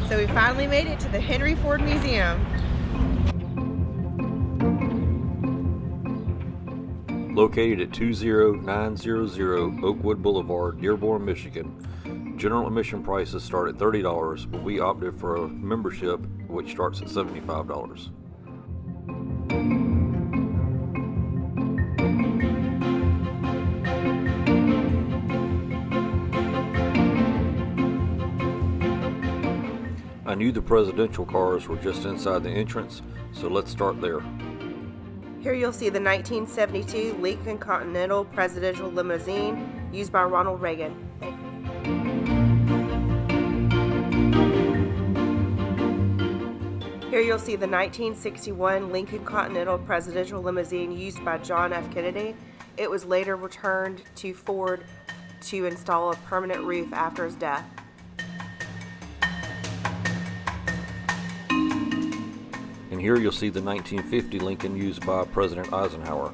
So we finally made it to the Henry Ford Museum. Located at 20900 Oakwood Boulevard, Dearborn, Michigan. General admission prices start at $30, but we opted for a membership which starts at $75. I knew the presidential cars were just inside the entrance, so let's start there. Here you'll see the 1972 Lincoln Continental Presidential Limousine used by Ronald Reagan. Here you'll see the 1961 Lincoln Continental Presidential Limousine used by John F. Kennedy. It was later returned to Ford to install a permanent roof after his death. And here you'll see the 1950 Lincoln used by President Eisenhower.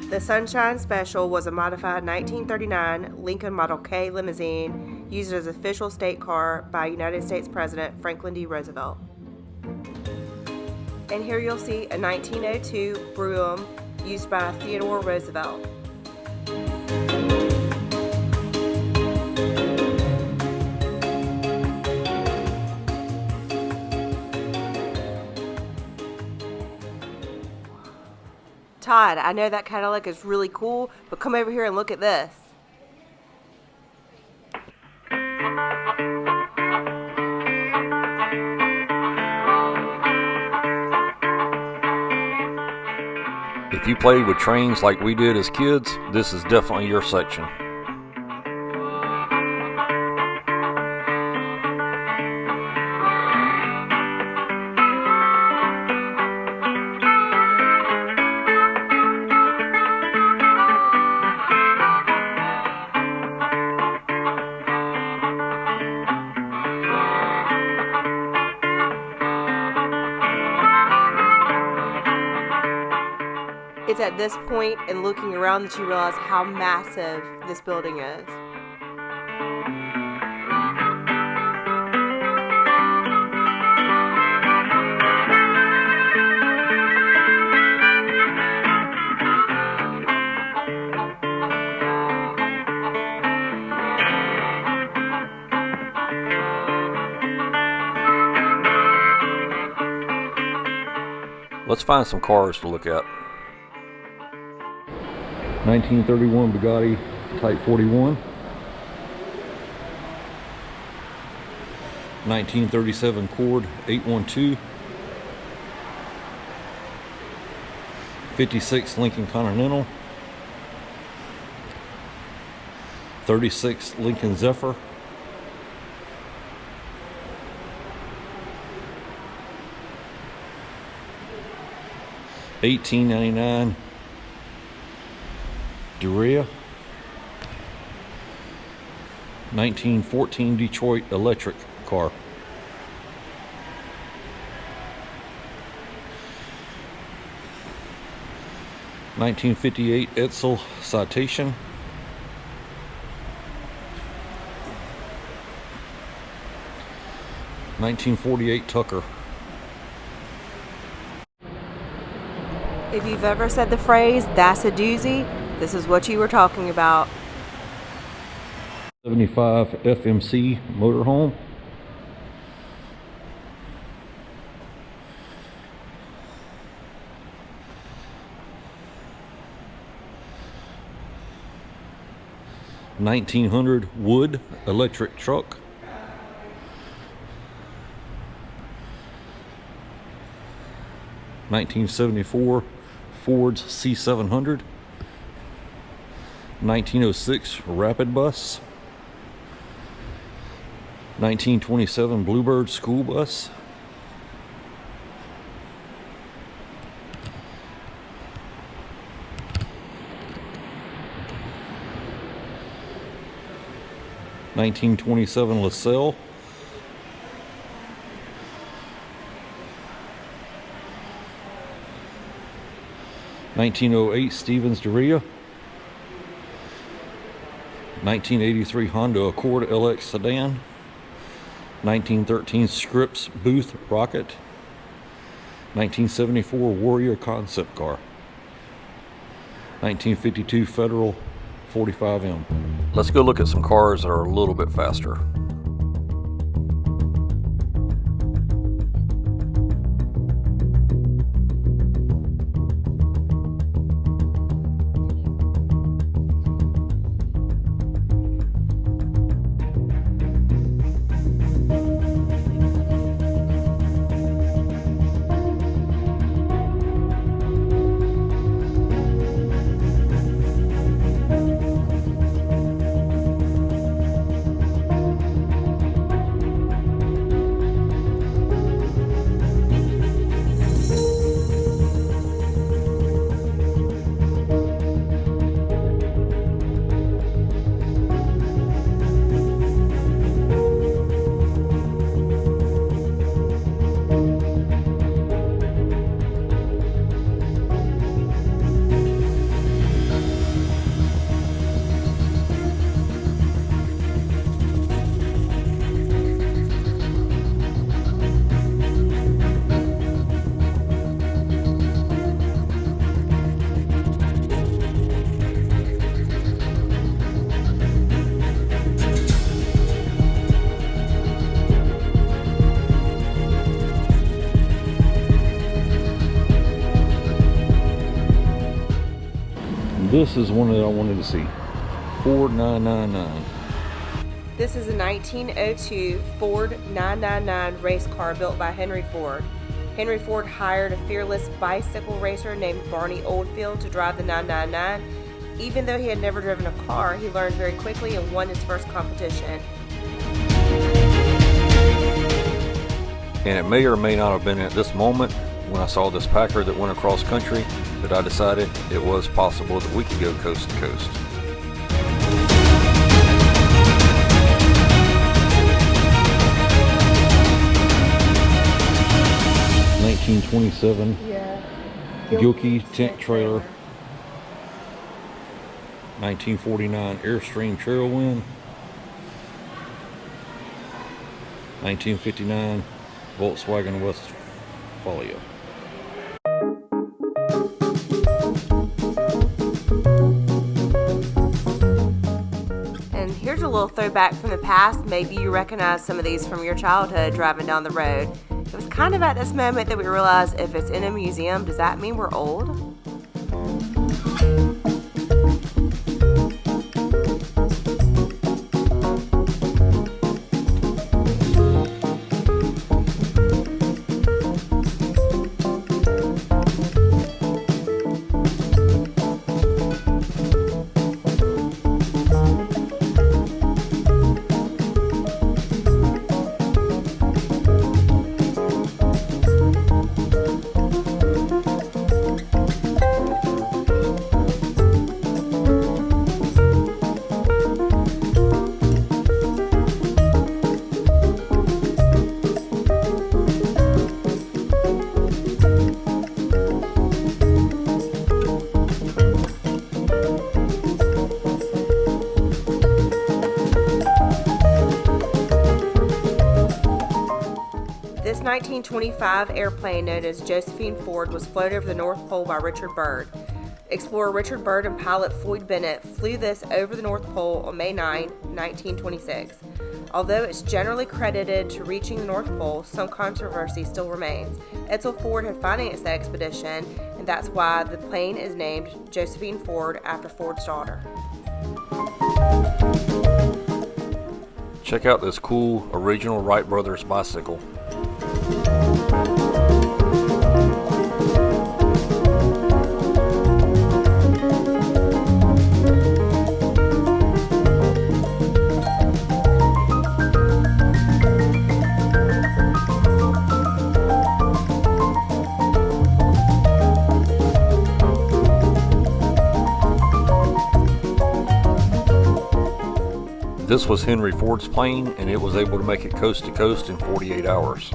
The Sunshine Special was a modified 1939 Lincoln Model K limousine used as official state car by United States President Franklin D. Roosevelt. And here you'll see a 1902 Brougham used by Theodore Roosevelt. Todd, I know that Cadillac is really cool, but come over here and look at this. If you played with trains like we did as kids, this is definitely your section. It's at this point and looking around that you realize how massive this building is. Let's find some cars to look at. 1931 Bugatti Type 41. 1937 Cord 812. 56 Lincoln Continental. 36 Lincoln Zephyr. 1899 Durea. 1914 Detroit electric car. 1958 Edsel Citation. 1948 Tucker. If you've ever said the phrase, "that's a doozy," this is what you were talking about. 75 FMC motorhome. 1900 Wood electric truck. 1974 Ford's C700. 1906 Rapid Bus. 1927 Bluebird School Bus. 1927 LaSalle. 1908 Stevens Durea. 1983 Honda Accord LX sedan, 1913 Scripps Booth Rocket, 1974 Warrior concept car, 1952 Federal 45M. Let's go look at some cars that are a little bit faster. This is one that I wanted to see. Ford 999. This is a 1902 Ford 999 race car built by Henry Ford. Henry Ford hired a fearless bicycle racer named Barney Oldfield to drive the 999. Even though he had never driven a car, he learned very quickly and won his first competition. And it may or may not have been at this moment when I saw this Packard that went across country that I decided it was possible that we could go coast to coast. (1927) Gilkey tent trailer. 1949 Airstream Trailwind. 1959 Volkswagen Westfalia. And here's a little throwback from the past. Maybe you recognize some of these from your childhood driving down the road. It was kind of at this moment that we realized if it's in a museum, does that mean we're old? This 1925 airplane known as Josephine Ford was flown over the North Pole by Richard Byrd. Explorer Richard Byrd and pilot Floyd Bennett flew this over the North Pole on May 9, 1926. Although it's generally credited to reaching the North Pole, some controversy still remains. Edsel Ford had financed the expedition, and that's why the plane is named Josephine Ford after Ford's daughter. Check out this cool original Wright Brothers bicycle. This was Henry Ford's plane, and it was able to make it coast to coast in 48 hours.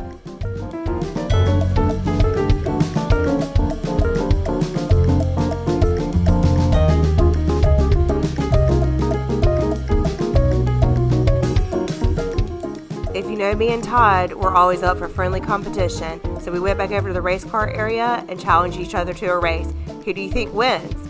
know me and Todd were always up for friendly competition, so we went back over to the race car area and challenged each other to a race. Who do you think wins?